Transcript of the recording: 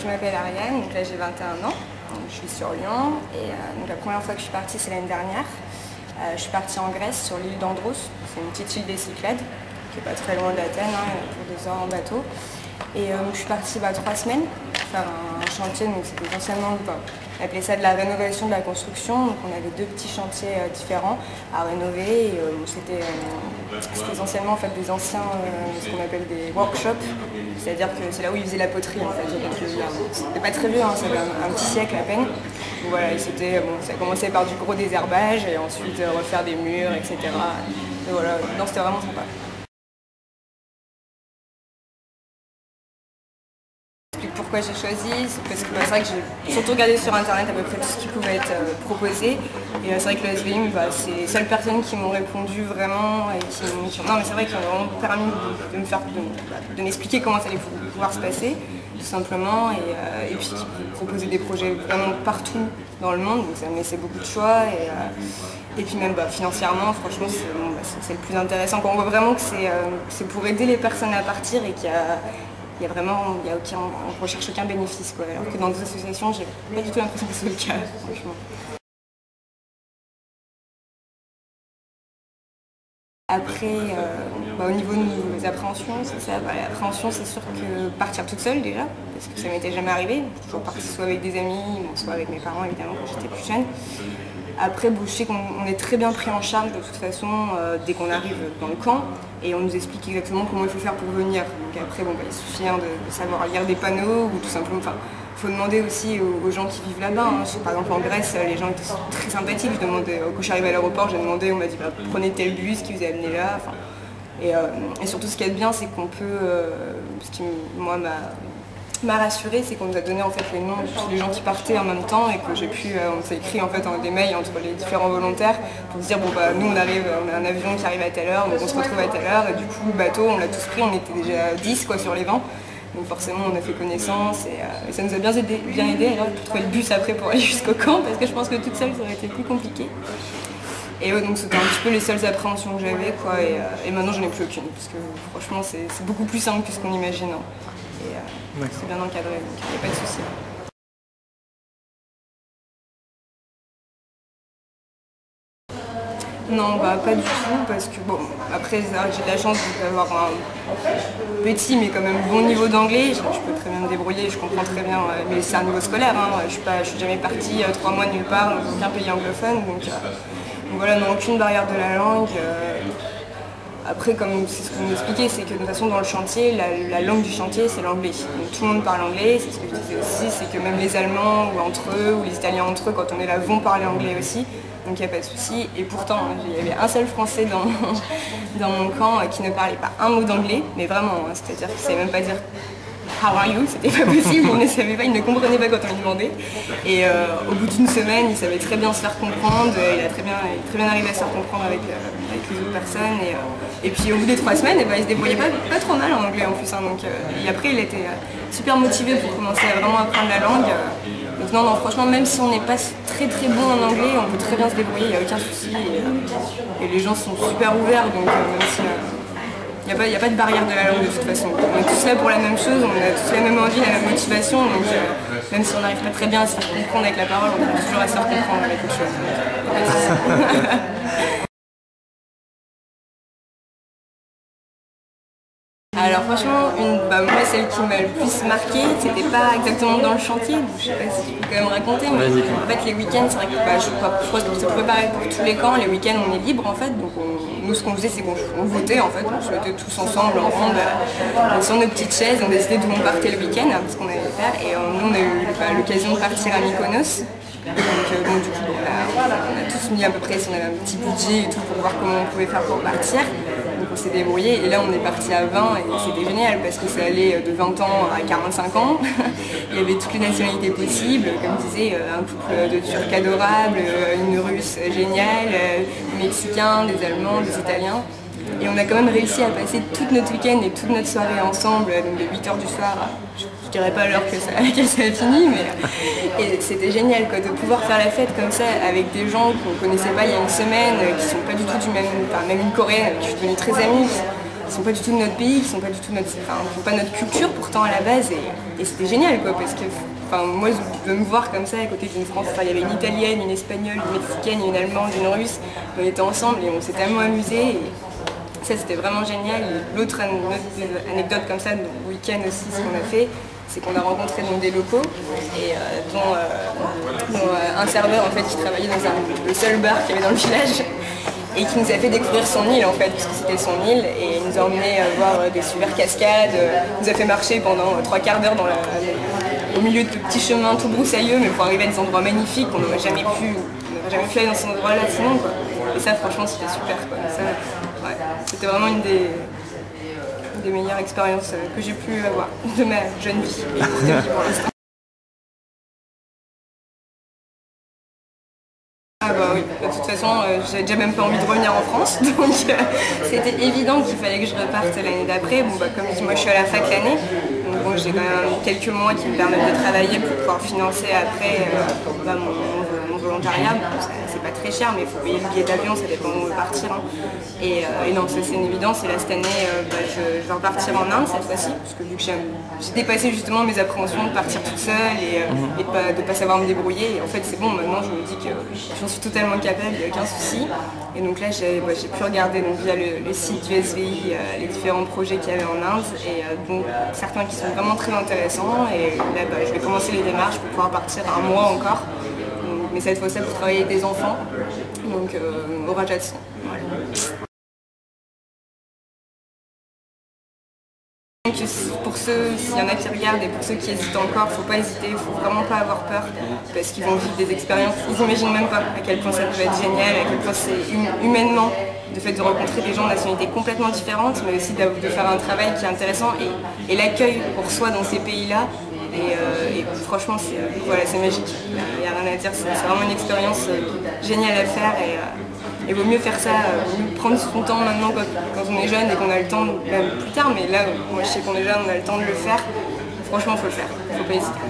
je m'appelle Ariane, donc là j'ai 21 ans, donc je suis sur Lyon et donc la première fois que je suis partie c'est l'année dernière. Je suis partie en Grèce sur l'île d'Andros, c'est une petite île des Cyclades qui n'est pas très loin d'Athènes, pour 2 heures en bateau. Et je suis partie 3 semaines pour faire un chantier, donc c'était essentiellement, on appelait ça de la rénovation de la construction, donc on avait 2 petits chantiers différents à rénover et c'était essentiellement en fait, des anciens, ce qu'on appelle des workshops, c'est-à-dire que c'est là où ils faisaient la poterie en fait, il y a quelques années. C'était pas très vieux, ça avait un petit siècle à peine. Donc voilà, et c'était, ça commençait par du gros désherbage et ensuite refaire des murs, etc. Et voilà, non, c'était vraiment sympa. Pourquoi j'ai choisi, c'est parce que c'est vrai que j'ai surtout regardé sur internet à peu près tout ce qui pouvait être proposé. Et c'est vrai que le SVIM, c'est les seules personnes qui m'ont répondu vraiment et non mais c'est vrai qu'ils ont vraiment permis de m'expliquer comment ça allait pouvoir se passer, tout simplement. Et puis qui proposaient des projets vraiment partout dans le monde, donc ça me laissait beaucoup de choix. Et puis même financièrement, franchement, c'est le plus intéressant. Quand on voit vraiment que c'est pour aider les personnes à partir et qu'il y a on ne recherche aucun bénéfice, quoi. Alors que dans d'autres associations, j'ai pas du tout l'impression que c'est le cas, franchement. Après, au niveau de nos appréhensions, c'est ça. L'appréhension, c'est sûr que partir toute seule déjà, parce que ça m'était jamais arrivé. J'ai toujours parti soit avec des amis, soit avec mes parents évidemment quand j'étais plus jeune. Après, je sais qu'on est très bien pris en charge de toute façon dès qu'on arrive dans le camp et on nous explique exactement comment il faut faire pour venir. Donc après, il suffit de savoir lire des panneaux ou tout simplement. Il faut demander aussi aux gens qui vivent là-bas. Par exemple en Grèce, les gens étaient très sympathiques. Quand je suis arrivée à l'aéroport, j'ai demandé, on m'a dit prenez tel bus qui vous a amené là. Et surtout, ce qui est bien, c'est qu'on peut, ce qui moi m'a rassurée, c'est qu'on nous a donné en fait les noms de tous les gens qui partaient en même temps et que j'ai pu, on s'est écrit en fait des mails entre les différents volontaires pour se dire nous on arrive, on a un avion qui arrive à telle heure, donc on se retrouve à telle heure et du coup le bateau on l'a tous pris, on était déjà 10 sur les 20. Donc forcément on a fait connaissance et ça nous a bien aidé alors pour trouver le bus après pour aller jusqu'au camp parce que je pense que toute seule ça aurait été plus compliqué. Et donc c'était un petit peu les seules appréhensions que j'avais et maintenant j'en ai plus aucune parce que franchement c'est beaucoup plus simple que ce qu'on imagine. Et c'est bien encadré, donc il n'y a pas de souci. Non, pas du tout, parce que après j'ai de la chance d'avoir un petit mais quand même bon niveau d'anglais, je peux très bien me débrouiller, je comprends très bien, mais c'est un niveau scolaire, je suis jamais partie 3 mois nulle part dans aucun pays anglophone, donc voilà, non, aucune barrière de la langue. Après, comme c'est ce qu'on nous expliquait, c'est que de toute façon dans le chantier, la langue du chantier c'est l'anglais. Donc tout le monde parle anglais, c'est ce que je disais aussi, c'est que même les Allemands ou entre eux, ou les Italiens entre eux, quand on est là, vont parler anglais aussi. Donc il n'y a pas de souci. Et pourtant, il y avait un seul Français dans mon camp qui ne parlait pas un mot d'anglais, mais vraiment, c'est-à-dire qu'il ne savait même pas dire How are you? C'était pas possible, il ne savait pas, il ne comprenait pas quand on lui demandait. Et au bout d'une semaine, il savait très bien se faire comprendre, il est très bien arrivé à se faire comprendre avec les autres personnes. Et puis au bout des 3 semaines, il se débrouillait pas trop mal en anglais en plus. Donc, et après, il était super motivé pour commencer à vraiment apprendre la langue. Donc non, franchement, même si on n'est pas très bon en anglais, on peut très bien se débrouiller, il n'y a aucun souci. Et les gens sont super ouverts, donc même si... Il n'y a pas de barrière de la langue de toute façon. On est tous là pour la même chose, on a tous la même envie, la même motivation, donc même si on n'arrive pas très bien à se faire comprendre avec la parole, on arrive toujours à se faire comprendre avec autre chose. Alors franchement, moi celle qui m'a le plus marqué, c'était pas exactement dans le chantier, je sais pas si je peux quand même raconter, mais en fait les week-ends, c'est vrai que je crois que ça peut pareil pour tous les camps, les week-ends on est libre en fait, donc nous ce qu'on faisait c'est qu'on votait en fait, on se mettait tous ensemble en rond sur nos petites chaises, on décidait d'où on partait le week-end, ce qu'on allait faire, et nous on a eu l'occasion de partir à Mykonos. Donc du coup on a tous mis à peu près si on avait un petit budget et tout pour voir comment on pouvait faire pour partir. Donc on s'est débrouillé et là on est parti à 20 et c'était génial parce que ça allait de 20 ans à 45 ans. Il y avait toutes les nationalités possibles, comme je disais, un couple de Turcs adorables, une Russe géniale, des Mexicains, des Allemands, des Italiens. Et on a quand même réussi à passer toute notre week-end et toute notre soirée ensemble, donc de 8 h du soir, je dirais pas l'heure que ça a fini, mais et c'était génial de pouvoir faire la fête comme ça avec des gens qu'on ne connaissait pas il y a une semaine, qui sont pas du tout du même, même une Coréenne, qui je suis devenue très amie. sont pas du tout de notre pays, qui sont pas du tout notre, enfin, qui ont pas notre culture pourtant à la base, et c'était génial quoi, parce que enfin, moi de me voir comme ça à côté d'une France, enfin, il y avait une italienne, une espagnole, une mexicaine, une allemande, une russe, on était ensemble et on s'est tellement amusés. Et ça c'était vraiment génial. L'autre anecdote comme ça, le week-end aussi, ce qu'on a fait, c'est qu'on a rencontré donc, des locaux, et dont un serveur en fait, qui travaillait dans le seul bar qu'il y avait dans le village, et qui nous a fait découvrir son île en fait, puisque c'était son île, et il nous a emmenés voir des super cascades, nous a fait marcher pendant 3/4 d'heure au milieu de petits chemins tout broussailleux, mais pour arriver à des endroits magnifiques qu'on n'aurait jamais pu aller dans ces endroits-là sinon quoi. Et ça franchement c'était super quoi. Ça, ouais, c'était vraiment une des meilleures expériences que j'ai pu avoir de ma jeune vie et courte vie pour l'instant. Ah bah oui, de toute façon, j'avais déjà même pas envie de revenir en France, donc c'était évident qu'il fallait que je reparte l'année d'après. Bon bah comme je dis, moi je suis à la fac l'année, donc bon, j'ai quand même quelques mois qui me permettent de travailler pour pouvoir financer après mon volontariat. Bon, c'est pas très cher, mais il faut payer le billet d'avion, ça dépend où on veut partir. Hein. Et non, ça c'est une évidence, et là cette année, je vais repartir en Inde cette fois-ci, parce que vu que j'ai dépassé justement mes appréhensions de partir toute seule et de pas savoir me débrouiller, et en fait c'est bon, maintenant je me dis que j'en suis totalement capable, il n'y a aucun souci. Et donc là j'ai pu regarder donc, via le site du SVI les différents projets qu'il y avait en Inde, et donc certains qui sont vraiment très intéressants, et là je vais commencer les démarches pour pouvoir partir un mois encore, donc, mais cette fois-ci pour travailler avec des enfants, donc au Rajasthan. Voilà. Pour ceux, s'il y en a qui regardent, et pour ceux qui hésitent encore, faut pas hésiter, il faut vraiment pas avoir peur, parce qu'ils vont vivre des expériences, ils n'imaginent même pas à quel point ça peut être génial, à quel point c'est humainement, le fait de rencontrer des gens de nationalités complètement différentes, mais aussi de faire un travail qui est intéressant, et l'accueil pour soi dans ces pays-là, et franchement c'est magique, il n'y a rien à dire, c'est vraiment une expérience géniale à faire, et il vaut mieux faire ça, prendre son temps maintenant quand on est jeune et qu'on a le temps, même plus tard, mais là, moi je sais qu'on est jeune, on a le temps de le faire. Franchement, il faut le faire, il ne faut pas hésiter.